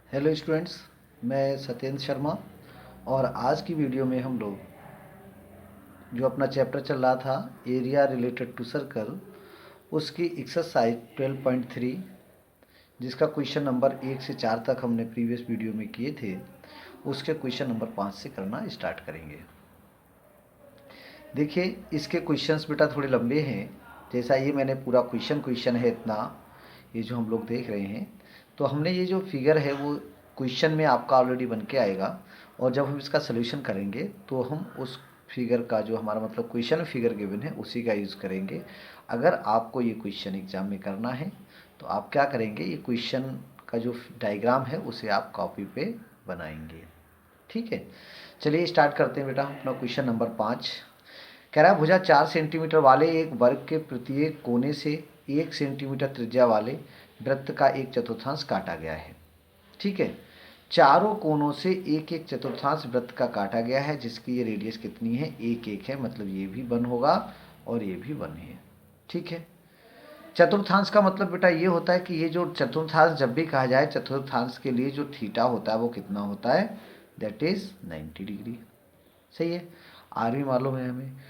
Hello students, मैं सत्येंद्र शर्मा। और आज की वीडियो में हम लोग जो अपना चैप्टर चल रहा था एरिया रिलेटेड टू सर्कल, उसकी एक्सरसाइज 12.3 जिसका क्वेश्चन नंबर 1 से 4 तक हमने प्रीवियस वीडियो में किए थे, उसके क्वेश्चन नंबर 5 से करना स्टार्ट करेंगे। देखिए, इसके क्वेश्चंस बेटा थोड़े लंबे हैं। जैसा ये मैंने पूरा क्वेश्चन है इतना, ये जो हम लोग देख रहे हैं, तो हमने ये जो फिगर है वो क्वेश्चन में आपका ऑलरेडी बन के आएगा। और जब हम इसका सोल्यूशन करेंगे तो हम उस फिगर का जो हमारा मतलब क्वेश्चन में फिगर गिवन है उसी का यूज़ करेंगे। अगर आपको ये क्वेश्चन एग्जाम में करना है तो आप क्या करेंगे, ये क्वेश्चन का जो डायग्राम है उसे आप कॉपी पे बनाएंगे। ठीक है, चलिए स्टार्ट करते हैं बेटा अपना क्वेश्चन नंबर 5। कह रहा है भुजा 4 सेंटीमीटर वाले एक वर्ग के प्रत्येक कोने से 1 सेंटीमीटर त्रिज्या वाले वृत्त का एक चतुर्थांश काटा गया है। ठीक है, चारों कोनों से एक एक चतुर्थांश वृत्त का काटा गया है, जिसकी ये रेडियस कितनी है, एक एक है, मतलब ये भी 1 होगा और ये भी 1 है। ठीक है, चतुर्थांश का मतलब बेटा ये होता है कि ये जो चतुर्थांश जब भी कहा जाए, चतुर्थांश के लिए जो थीटा होता है वो कितना होता है, दैट इज 90 डिग्री। सही है, आर भी मालूम है हमें।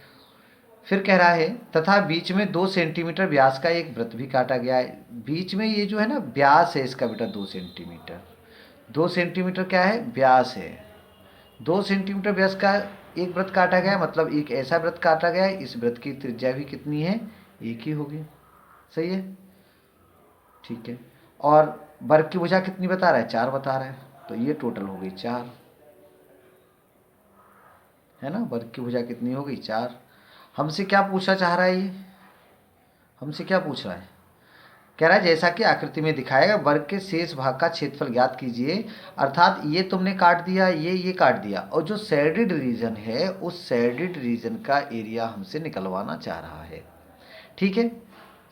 फिर कह रहा है तथा बीच में 2 सेंटीमीटर व्यास का एक वृत्त भी काटा गया है। बीच में ये जो है ना व्यास है इसका बेटा 2 सेंटीमीटर। 2 सेंटीमीटर क्या है, व्यास है। 2 सेंटीमीटर व्यास का एक वृत्त काटा गया है, मतलब एक ऐसा वृत्त काटा गया है, इस वृत्त की त्रिज्या भी कितनी है, एक ही होगी। सही है, ठीक है। और वर्ग की भुजा कितनी बता रहा है, 4 बता रहा है, तो ये टोटल हो गई 4, है ना। वर्ग की भुजा कितनी हो गई, 4। हमसे क्या पूछना चाह रहा है ये, हमसे क्या पूछ रहा है, कह रहा है जैसा कि आकृति में दिखाएगा वर्ग के शेष भाग का क्षेत्रफल ज्ञात कीजिए। अर्थात ये तुमने काट दिया, ये काट दिया, और जो शेडेड रीजन है उस शेडेड रीजन का एरिया हमसे निकलवाना चाह रहा है। ठीक है,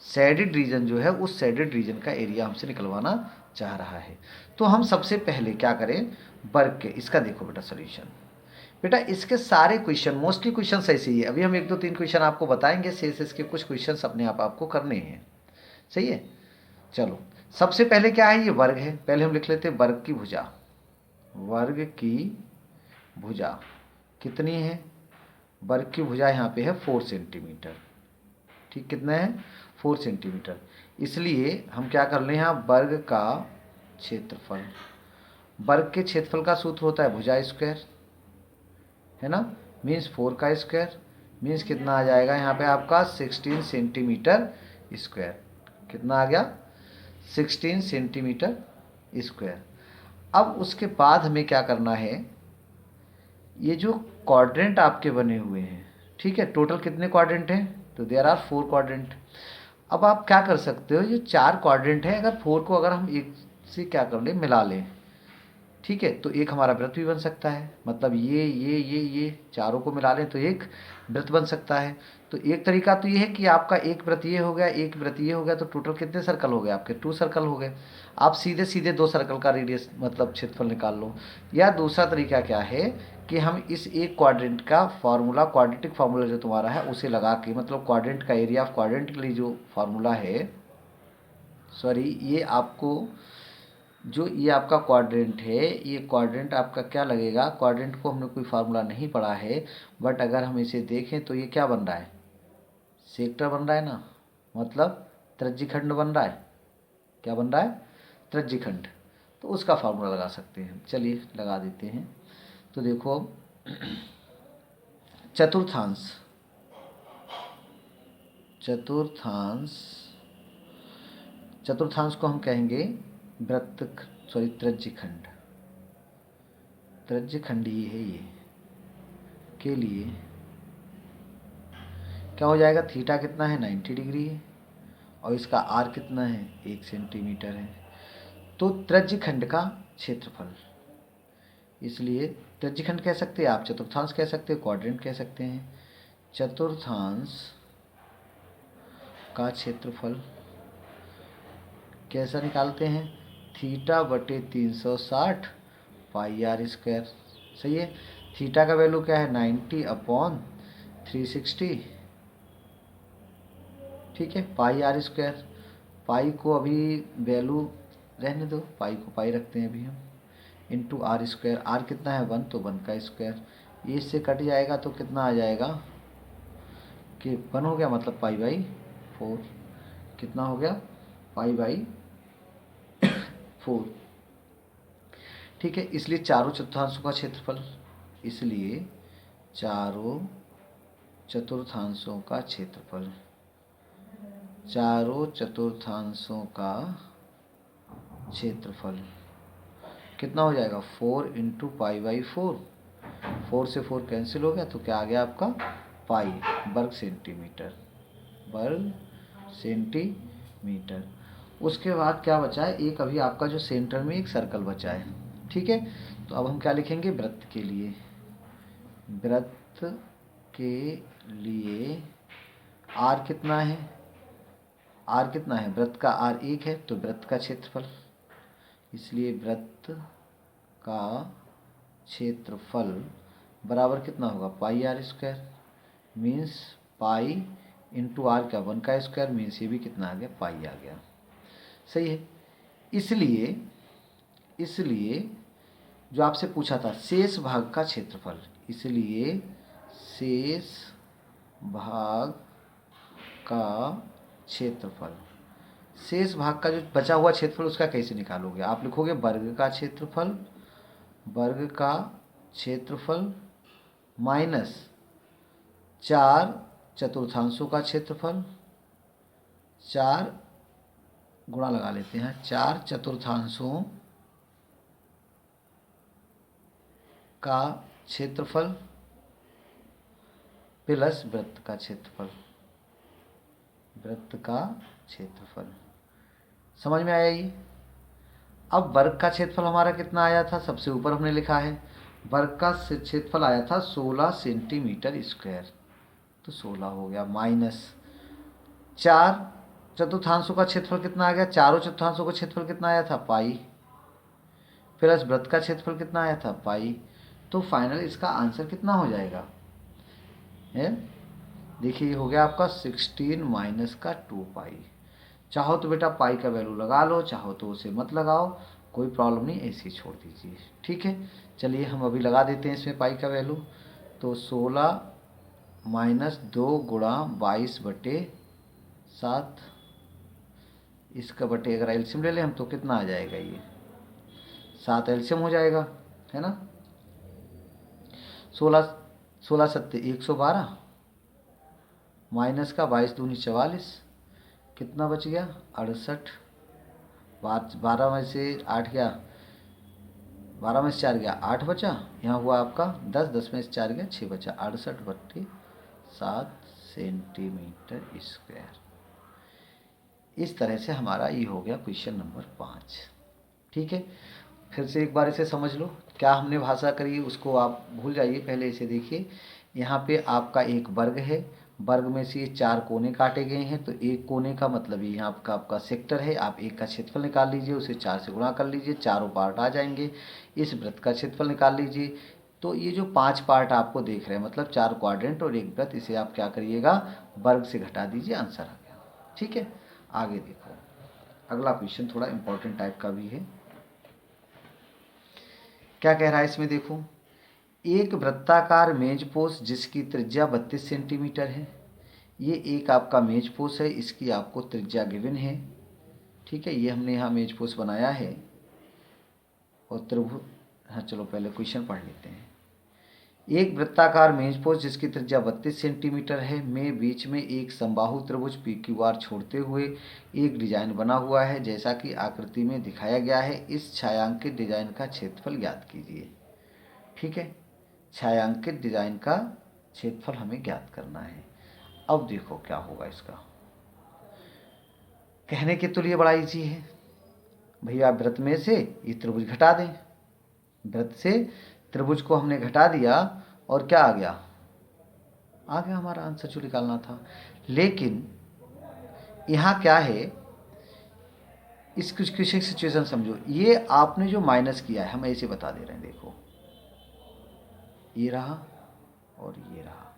शेडेड रीजन जो है उस शेडेड रीजन का एरिया हमसे निकलवाना चाह रहा है। तो हम सबसे पहले क्या करें, वर्ग के, इसका देखो बेटा सोल्यूशन। बेटा इसके सारे क्वेश्चन, मोस्टली क्वेश्चन ऐसे ही है। अभी हम 1 2 3 क्वेश्चन आपको बताएंगे, शेष इसके कुछ क्वेश्चन अपने आप आपको करने हैं। सही है, चलो सबसे पहले क्या है, ये वर्ग है। पहले हम लिख लेते हैं वर्ग की भुजा। वर्ग की भुजा कितनी है, वर्ग की भुजा यहाँ पे है 4 सेंटीमीटर। ठीक, कितना है, 4 सेंटीमीटर। इसलिए हम क्या कर लें, यहाँ वर्ग का क्षेत्रफल। वर्ग के क्षेत्रफल का सूत्र होता है भुजा स्क्वायर, है ना, मीन्स 4 का स्क्वायर, मीन्स कितना आ जाएगा यहाँ पे आपका 16 सेंटीमीटर स्क्वायर। कितना आ गया, 16 सेंटीमीटर स्क्वायर। अब उसके बाद हमें क्या करना है, ये जो क्वाड्रेंट आपके बने हुए हैं, ठीक है, टोटल कितने क्वाड्रेंट हैं, तो देयर आर 4 क्वाड्रेंट। अब आप क्या कर सकते हो, ये 4 क्वाड्रेंट हैं, अगर 4 को अगर हम एक से क्या कर लें, मिला लें, ठीक है, तो एक हमारा वृत्त भी बन सकता है। मतलब ये चारों को मिला लें तो एक वृत्त बन सकता है। तो एक तरीका तो ये है कि आपका एक वृत्त ये हो गया, एक वृत्त ये हो गया, तो टोटल कितने सर्कल हो गए आपके, 2 सर्कल हो गए। आप सीधे सीधे 2 सर्कल का रेडियस मतलब क्षेत्रफल निकाल लो। या दूसरा तरीका क्या है कि हम इस एक क्वाड्रेंट का फार्मूला, क्वाड्रेटिक फार्मूला जो तुम्हारा है उसे लगा के, मतलब क्वाड्रेंट का एरिया ऑफ क्वाड्रेंट के लिए जो फार्मूला है, सॉरी, ये आपको जो ये आपका क्वाड्रेंट है, ये क्वाड्रेंट आपका क्या लगेगा, क्वाड्रेंट को हमने कोई फार्मूला नहीं पढ़ा है, बट अगर हम इसे देखें तो ये क्या बन रहा है, सेक्टर बन रहा है ना, मतलब त्रिज्यखंड बन रहा है। क्या बन रहा है, त्रिज्यखंड। तो उसका फार्मूला लगा सकते हैं, चलिए लगा देते हैं। तो देखो, चतुर्थांश, चतुर्थांश, चतुर्थांश को हम कहेंगे वृत्त, सॉरी त्रिज्यखंड, त्रिज्यखंड ही है ये, के लिए क्या हो जाएगा, थीटा कितना है, 90 डिग्री है, और इसका आर कितना है, 1 सेंटीमीटर है। तो त्रिज्यखंड का क्षेत्रफल, इसलिए त्रिज्यखंड कह सकते हैं आप, चतुर्थांश कह सकते हैं, क्वाड्रेंट कह सकते हैं। चतुर्थांश का क्षेत्रफल कैसा निकालते हैं, थीटा बटे 360 पाई आर स्क्वायर। सही है, थीटा का वैल्यू क्या है, 90/360। ठीक है, पाई आर स्क्वायर, पाई को अभी वैल्यू रहने दो, पाई को पाई रखते हैं अभी हम, इंटू आर स्क्वायर। आर कितना है 1, तो 1 का स्क्वायर। ये इससे कट जाएगा तो कितना आ जाएगा कि 1 हो गया, मतलब पाई/4। कितना हो गया, पाई/4। ठीक है, इसलिए चारों चतुर्थांशों का क्षेत्रफल, इसलिए चारों चतुर्थांशों का क्षेत्रफल, चारों चतुर्थांशों का क्षेत्रफल कितना हो जाएगा 4 इंटू पाई/4। 4 से 4 कैंसिल हो गया तो क्या आ गया आपका पाई वर्ग सेंटीमीटर, वर्ग सेंटीमीटर। उसके बाद क्या बचा है, एक अभी आपका जो सेंटर में एक सर्कल बचा है। ठीक है, तो अब हम क्या लिखेंगे, वृत्त के लिए, वृत्त के लिए आर कितना है, आर कितना है, वृत्त का आर 1 है, तो वृत्त का क्षेत्रफल, इसलिए वृत्त का क्षेत्रफल बराबर कितना होगा पाई/r², मीन्स पाई इंटू आर क्या 1 का स्क्वायर, मीन्स ये भी कितना आ गया पाई आ गया। सही है। इसलिए जो आपसे पूछा था शेष भाग का क्षेत्रफल, इसलिए शेष भाग का क्षेत्रफल, शेष भाग का जो बचा हुआ क्षेत्रफल उसका कैसे निकालोगे, आप लिखोगे वर्ग का क्षेत्रफल, वर्ग का क्षेत्रफल माइनस 4 चतुर्थांशों का क्षेत्रफल, 4 गुणा लगा लेते हैं, 4 चतुर्थांशों का क्षेत्रफल प्लस वृत्त का क्षेत्रफल, वृत्त का क्षेत्रफल। समझ में आया ये। अब वर्ग का क्षेत्रफल हमारा कितना आया था, सबसे ऊपर हमने लिखा है, वर्ग का क्षेत्रफल आया था 16 सेंटीमीटर स्क्वायर, तो 16 हो गया, माइनस 4 चतुर्थांशों का क्षेत्रफल कितना आ गया, चारों चतुर्थांशों का क्षेत्रफल कितना आया था पाई, प्लस वृत्त का क्षेत्रफल कितना आया था पाई। तो फाइनल इसका आंसर कितना हो जाएगा है, देखिए हो गया आपका 16 माइनस का 2 पाई। चाहो तो बेटा पाई का वैल्यू लगा लो, चाहो तो उसे मत लगाओ, कोई प्रॉब्लम नहीं, ऐसे ही छोड़ दीजिए। ठीक है, चलिए हम अभी लगा देते हैं इसमें पाई का वैल्यू। तो 16 माइनस 2 गुणा 22/7, इसका बटे अगर एलसीएम ले लें हम तो कितना आ जाएगा, ये 7 एलसीएम हो जाएगा, है ना। 16 सत्ते 112 माइनस का 22 दूनी 44, कितना बच गया 68। 12 में से 8 गया, 12 में से 4 गया 8 बचा, यहाँ हुआ आपका 10, 10 में से 4 गया 6 बचा, 68/7 सेंटीमीटर स्क्वायर। इस तरह से हमारा ये हो गया क्वेश्चन नंबर 5। ठीक है, फिर से एक बार इसे समझ लो, क्या हमने भाषा करी उसको आप भूल जाइए, पहले इसे देखिए। यहाँ पे आपका एक वर्ग है, वर्ग में से ये 4 कोने काटे गए हैं, तो एक कोने का मतलब ये यहाँ आपका सेक्टर है। आप एक का क्षेत्रफल निकाल लीजिए, उसे 4 से गुणा कर लीजिए, चारों पार्ट आ जाएंगे। इस वृत्त का क्षेत्रफल निकाल लीजिए, तो ये जो 5 पार्ट आपको देख रहे हैं, मतलब 4 क्वाड्रेंट और एक वृत्त, इसे आप क्या करिएगा वर्ग से घटा दीजिए, आंसर आ गया। ठीक है, आगे देखो, अगला क्वेश्चन थोड़ा इंपॉर्टेंट टाइप का भी है। क्या कह रहा है इसमें देखो, एक वृत्ताकार मेजपोश जिसकी त्रिज्या 32 सेंटीमीटर है, ये एक आपका मेजपोश है, इसकी आपको त्रिज्या गिवन है। ठीक है, ये हमने यहाँ मेजपोश बनाया है और त्रिभुज, हाँ चलो पहले क्वेश्चन पढ़ लेते हैं। एक वृत्ताकार मेजपोश जिसकी त्रिज्या 32 सेंटीमीटर है में बीच में एक समबाहु त्रिभुज PQR छोड़ते हुए एक डिजाइन बना हुआ है जैसा कि आकृति में दिखाया गया है। इस छायांकित डिजाइन का क्षेत्रफल ज्ञात कीजिए। ठीक है, छायांकित डिजाइन का क्षेत्रफल हमें ज्ञात करना है। अब देखो क्या होगा इसका, कहने के तो लिए बड़ा इजी है भैया, वृत्त में से ये त्रिभुज घटा दें, वृत्त से त्रिभुज को हमने घटा दिया और क्या आ गया हमारा आंसर जो निकालना था। लेकिन यहाँ क्या है, इस कुछ सिचुएशन समझो, ये आपने जो माइनस किया है हम ऐसे बता दे रहे हैं, देखो ये रहा और ये रहा।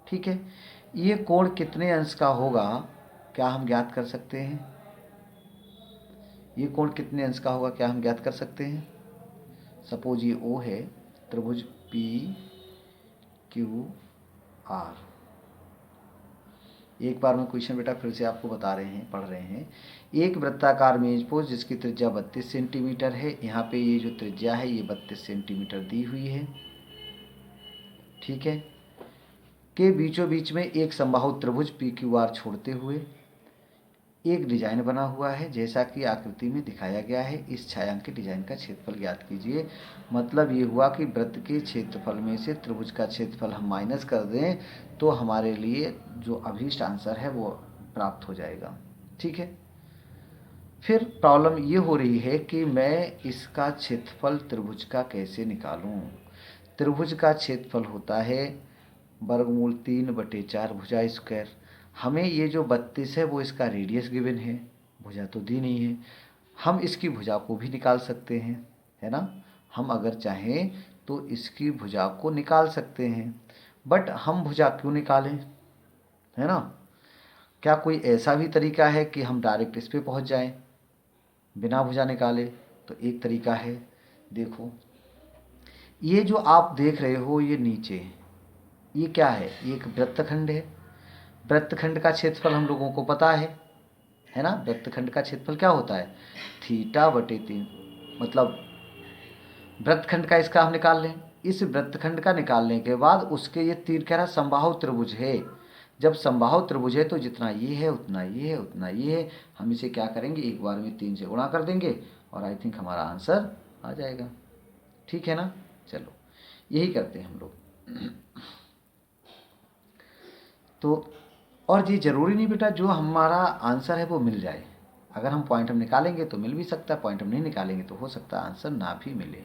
ठीक है, ये कोण कितने अंश का होगा क्या हम ज्ञात कर सकते हैं, ये कोण कितने अंश का होगा क्या हम ज्ञात कर सकते हैं। सपोज ये ओ है, त्रिभुज पी क्यू आर। एक बार में क्वेश्चन बेटा फिर से आपको बता रहे हैं, पढ़ रहे हैं। एक वृत्ताकार मेजपोश जिसकी त्रिज्या 32 सेंटीमीटर है, यहाँ पे ये जो त्रिज्या है ये 32 सेंटीमीटर दी हुई है, ठीक है, के बीचों बीच में एक समबाहु त्रिभुज पी क्यू आर छोड़ते हुए एक डिजाइन बना हुआ है जैसा कि आकृति में दिखाया गया है। इस छायांकित डिजाइन का क्षेत्रफल ज्ञात कीजिए। मतलब ये हुआ कि वृत्त के क्षेत्रफल में से त्रिभुज का क्षेत्रफल हम माइनस कर दें तो हमारे लिए जो अभीष्ट आंसर है वो प्राप्त हो जाएगा, ठीक है। फिर प्रॉब्लम ये हो रही है कि मैं इसका क्षेत्रफल त्रिभुज का कैसे निकालूं। त्रिभुज का क्षेत्रफल होता है वर्गमूल 3/4 भुजा स्क्वायर। हमें ये जो 32 है वो इसका रेडियस गिवन है, भुजा तो दी नहीं है। हम इसकी भुजा को भी निकाल सकते हैं, है ना। हम अगर चाहें तो इसकी भुजा को निकाल सकते हैं, बट हम भुजा क्यों निकालें, है ना। क्या कोई ऐसा भी तरीका है कि हम डायरेक्ट इस पे पहुंच जाएं बिना भुजा निकाले? तो एक तरीका है, देखो ये जो आप देख रहे हो ये नीचे ये क्या है, ये एक वृत्तखंड है। वृत्तखंड का क्षेत्रफल हम लोगों को पता है ना। वृत्तखंड का क्षेत्रफल क्या होता है, θ/3। मतलब वृत्तखंड का इसका हम निकाल लें। इस वृत्तखंड का निकालने के बाद उसके ये तीर कह रहा समबाहु त्रिभुज है। जब समबाहु त्रिभुज है तो जितना ये है उतना ये है उतना ये है, हम इसे क्या करेंगे एक बार में 3 से गुणा कर देंगे और आई थिंक हमारा आंसर आ जाएगा, ठीक है ना। चलो यही करते हैं हम लोग। तो और ये जरूरी नहीं बेटा जो हमारा आंसर है वो मिल जाए। अगर हम पॉइंट हम निकालेंगे तो मिल भी सकता है, पॉइंट हम नहीं निकालेंगे तो हो सकता है आंसर ना भी मिले,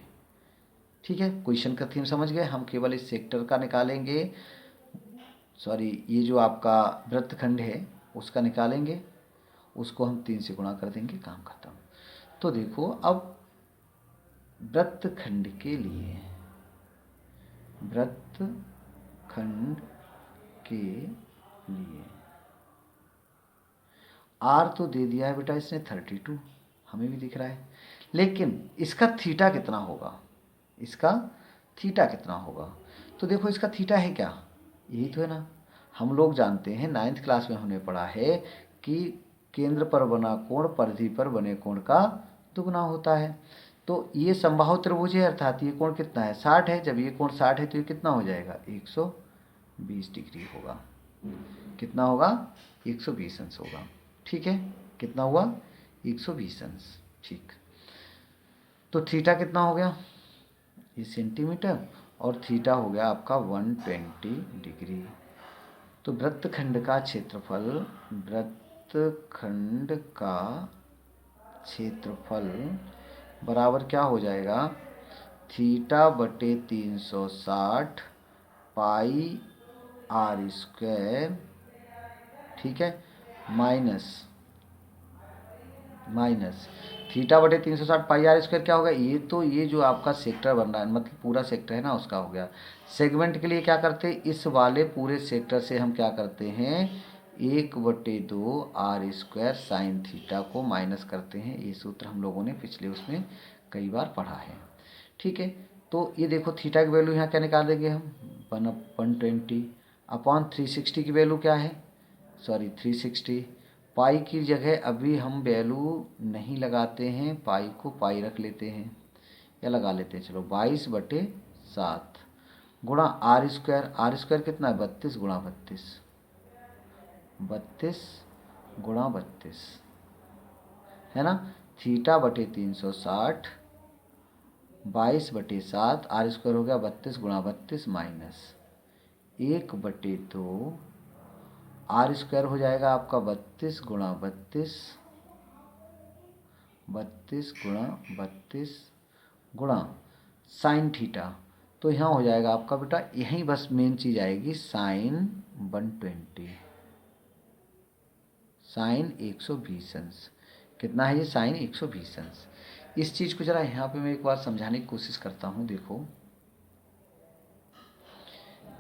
ठीक है। क्वेश्चन का थीम समझ गए। हम केवल इस सेक्टर का निकालेंगे, सॉरी ये जो आपका वृत्तखंड है उसका निकालेंगे, उसको हम 3 से गुणा कर देंगे, काम खत्म। तो देखो अब वृत्तखंड के लिए, वृत्तखंड के लिए आर तो दे दिया है बेटा इसने 32, हमें भी दिख रहा है, लेकिन इसका थीटा कितना होगा, इसका थीटा कितना होगा। तो देखो इसका थीटा है क्या, यही तो है ना। हम लोग जानते हैं 9th क्लास में हमने पढ़ा है कि केंद्र पर बना कोण परिधि पर बने कोण का दुगना होता है। तो ये समबाहु त्रिभुज है अर्थात ये कोण कितना है 60 है। जब ये कोण 60 है तो ये कितना हो जाएगा 120 डिग्री होगा। कितना होगा 120 अंश होगा, ठीक है। कितना हुआ 120 अंश, ठीक। तो थीटा कितना हो गया, ये सेंटीमीटर, और थीटा हो गया आपका 120 डिग्री। तो वृत्तखंड का क्षेत्रफल, वृत्तखंड का क्षेत्रफल बराबर क्या हो जाएगा, θ/360 पाई आर स्क्वायर, ठीक है, माइनस θ/360 पाई आर स्क्वायर क्या होगा, ये तो ये जो आपका सेक्टर बन रहा है मतलब पूरा सेक्टर है ना उसका हो गया। सेगमेंट के लिए क्या करते हैं, इस वाले पूरे सेक्टर से हम क्या करते हैं 1/2 आर स्क्वायर साइन थीटा को माइनस करते हैं। ये सूत्र हम लोगों ने पिछले उसमें कई बार पढ़ा है, ठीक है। तो ये देखो थीटा की वैल्यू यहाँ क्या निकालेंगे हम 120 अपॉन 360 की वैल्यू क्या है, सॉरी 360। पाई की जगह अभी हम वैल्यू नहीं लगाते हैं, पाई को पाई रख लेते हैं या लगा लेते हैं, चलो 22/7 गुणा आर स्क्वायर। आर स्क्वायर कितना है 32 गुणा 32, 32 गुणा 32 है ना। θ/360 22/7 आर स्क्वायर हो गया 32 गुणा 32 माइनस 1/2 आर स्क्वायर हो जाएगा आपका 32 गुणा 32, 32 गुणा 32 गुणा साइन थीटा। तो यहाँ हो जाएगा आपका बेटा, यहीं बस मेन चीज आएगी साइन 120, साइन 120 अंश। कितना है ये साइन 120 अंश। इस चीज को जरा यहाँ पे मैं एक बार समझाने की कोशिश करता हूँ। देखो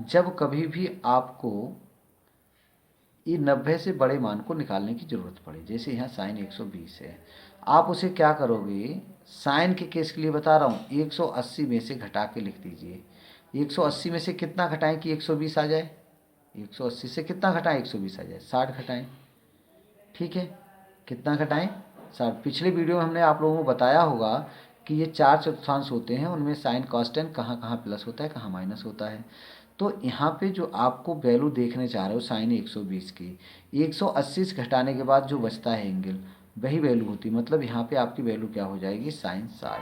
जब कभी भी आपको ये 90 से बड़े मान को निकालने की जरूरत पड़े, जैसे यहाँ साइन 120 है आप उसे क्या करोगे, साइन के केस के लिए बता रहा हूँ, 180 में से घटा के लिख दीजिए। 180 में से कितना घटाएं कि 120 आ जाए, 180 से कितना घटाएं 120 आ जाए, 60 घटाएं। ठीक है, कितना घटाएं 60। पिछले वीडियो में हमने आप लोगों को बताया होगा कि ये 4 चतुर्थांश होते हैं, उनमें साइन कांस्टेंट कहाँ कहाँ प्लस होता है कहाँ माइनस होता है। तो यहाँ पे जो आपको वैल्यू देखने चाह रहे हो साइन 120 की, 180 से घटाने के बाद जो बचता है एंगल, वही वैल्यू होती है। मतलब यहाँ पे आपकी वैल्यू क्या हो जाएगी, साइन 60।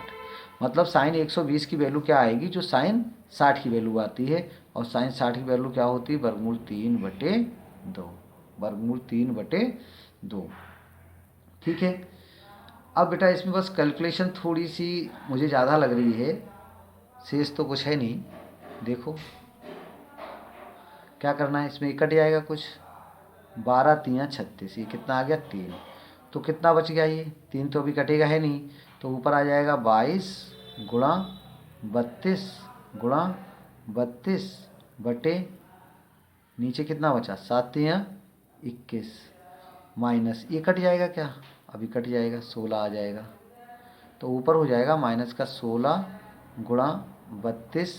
मतलब साइन 120 की वैल्यू क्या आएगी, जो साइन 60 की वैल्यू आती है। और साइन 60 की वैल्यू क्या होती है, वर्गमूल 3/2, वर्गमूल 3/2। ठीक है। अब बेटा इसमें बस कैलकुलेशन थोड़ी सी मुझे ज़्यादा लग रही है, शेष तो कुछ है नहीं। देखो क्या करना है, इसमें कट जाएगा कुछ, 12 3 36, ये कितना आ गया 3। तो कितना बच गया, ये 3 तो अभी कटेगा है नहीं, तो ऊपर आ जाएगा 22 गुणा 32 गुणा 32 बटे, नीचे कितना बचा 7 3 21, माइनस ये कट जाएगा क्या, अभी कट जाएगा 16 आ जाएगा। तो ऊपर हो जाएगा माइनस का 16 गुणा 32,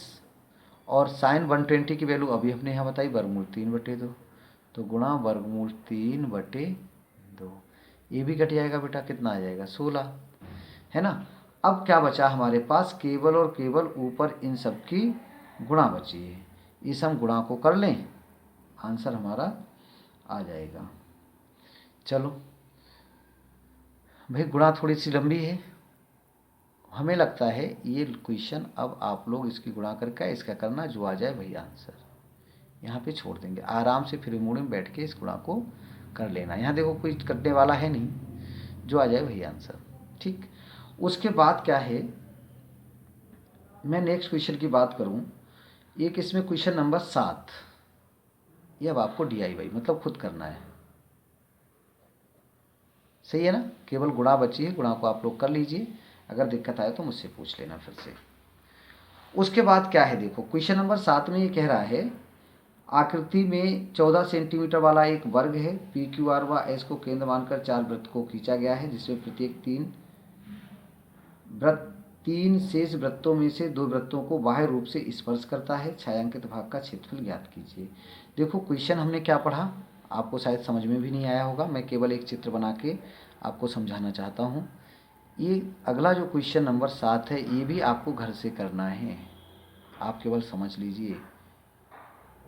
और साइन 120 की वैल्यू अभी हमने यहाँ बताई वर्गमूल 3/2, तो गुणा वर्गमूल 3/2, ये भी कट जाएगा बेटा, कितना आ जाएगा 16, है ना। अब क्या बचा हमारे पास, केवल और केवल ऊपर इन सब की गुणा बची है, इस हम गुणा को कर लें, आंसर हमारा आ जाएगा। चलो भाई, गुणा थोड़ी सी लंबी है, हमें लगता है ये क्वेश्चन अब आप लोग इसकी गुणा करके इसका करना, जो आ जाए वही आंसर यहाँ पे छोड़ देंगे। आराम से फ्री मूड में बैठ के इस गुणा को कर लेना। यहाँ देखो कोई कटने वाला है नहीं, जो आ जाए वही आंसर। ठीक, उसके बाद क्या है, मैं नेक्स्ट क्वेश्चन की बात करूँ, एक इसमें क्वेश्चन नंबर 7, ये अब आपको DIY मतलब खुद करना है। सही है ना, केवल गुणा बची है, गुणा को आप लोग कर लीजिए, अगर दिक्कत आए तो मुझसे पूछ लेना फिर से। उसके बाद क्या है, देखो क्वेश्चन नंबर 7 में ये कह रहा है, आकृति में 14 सेंटीमीटर वाला एक वर्ग है, PQR व S को केंद्र मानकर 4 वृत्त को खींचा गया है, जिसमें प्रत्येक 3 शेष वृत्तों में से 2 वृत्तों को बाह्य रूप से स्पर्श करता है। छायांकित भाग का क्षेत्रफल ज्ञात कीजिए। देखो क्वेश्चन हमने क्या पढ़ा, आपको शायद समझ में भी नहीं आया होगा, मैं केवल एक चित्र बना के आपको समझाना चाहता हूँ। ये अगला जो क्वेश्चन नंबर 7 है, ये भी आपको घर से करना है, आप केवल समझ लीजिए।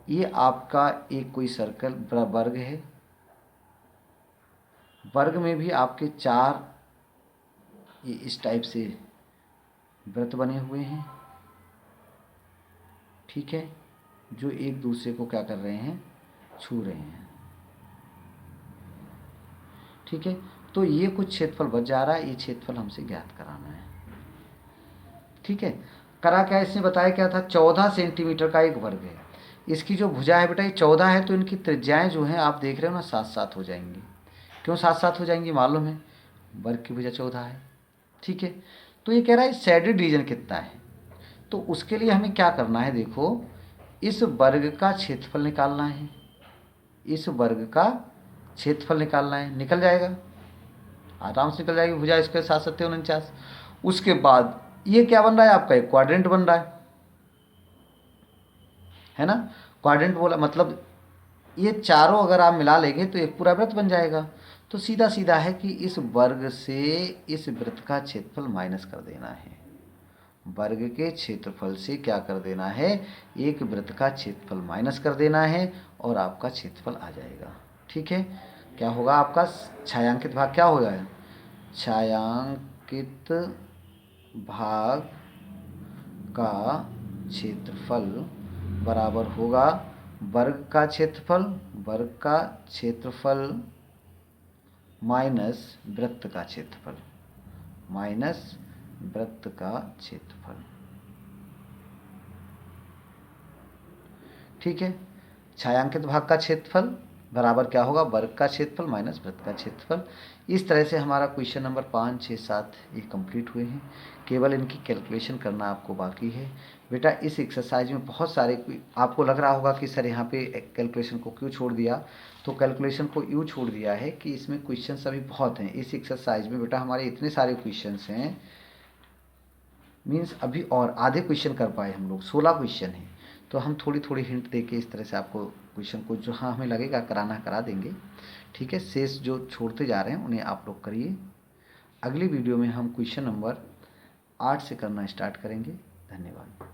ये आपका एक कोई सर्कल वर्ग है, वर्ग में भी आपके 4 ये इस टाइप से वृत्त बने हुए हैं। ठीक है, जो एक दूसरे को क्या कर रहे हैं, छू रहे हैं। ठीक है, तो ये कुछ क्षेत्रफल बच जा रहा है, ये क्षेत्रफल हमसे ज्ञात कराना है। ठीक है, करा क्या इसने बताया क्या था, 14 सेंटीमीटर का एक वर्ग है, इसकी जो भुजा है बेटा ये 14 है, तो इनकी त्रिज्याएं जो हैं आप देख रहे हो ना, 7 7 हो जाएंगी। क्यों 7 7 हो जाएंगी, मालूम है, वर्ग की भुजा 14 है। ठीक है, तो ये कह रहा है शेडेड रीजन कितना है, तो उसके लिए हमें क्या करना है, देखो इस वर्ग का क्षेत्रफल निकालना है, इस वर्ग का क्षेत्रफल निकालना है, निकल जाएगा, आराम से निकल जाएगी, भुजा इसके 7 7 49। उसके बाद ये क्या बन रहा है आपका, एक क्वाड्रेंट बन रहा है ना, क्वाड्रेंट बोला मतलब ये चारों अगर आप मिला लेंगे तो एक पूरा वृत्त बन जाएगा। तो सीधा सीधा है कि इस वर्ग से इस वृत्त का क्षेत्रफल माइनस कर देना है, वर्ग के क्षेत्रफल से क्या कर देना है, एक वृत्त का क्षेत्रफल माइनस कर देना है, और आपका क्षेत्रफल आ जाएगा। ठीक है, क्या होगा आपका छायांकित भाग क्या हो जाएगा, छायांकित भाग का क्षेत्रफल बराबर होगा वर्ग का क्षेत्रफल, वर्ग का क्षेत्रफल माइनस वृत्त का क्षेत्रफल, माइनस वृत्त का क्षेत्रफल। ठीक है, छायांकित भाग का क्षेत्रफल बराबर क्या होगा, वर्ग का क्षेत्रफल माइनस वृत्त का क्षेत्रफल। इस तरह से हमारा क्वेश्चन नंबर 5, 6, 7 ये कंप्लीट हुए हैं। केवल इनकी कैलकुलेशन करना आपको बाकी है। बेटा इस एक्सरसाइज में बहुत सारे, आपको लग रहा होगा कि सर यहाँ पे कैलकुलेशन को क्यों छोड़ दिया, तो कैलकुलेशन को यूँ छोड़ दिया है कि इसमें क्वेश्चन अभी बहुत हैं। इस एक्सरसाइज में बेटा हमारे इतने सारे क्वेश्चन हैं, मीन्स अभी और आधे क्वेश्चन कर पाए हम लोग, 16 क्वेश्चन हैं। तो हम थोड़ी थोड़ी हिंट दे के इस तरह से आपको क्वेश्चन को जो हाँ हमें लगेगा कराना करा देंगे। ठीक है, शेष जो छोड़ते जा रहे हैं उन्हें आप लोग करिए। अगली वीडियो में हम क्वेश्चन नंबर 8 से करना स्टार्ट करेंगे। धन्यवाद।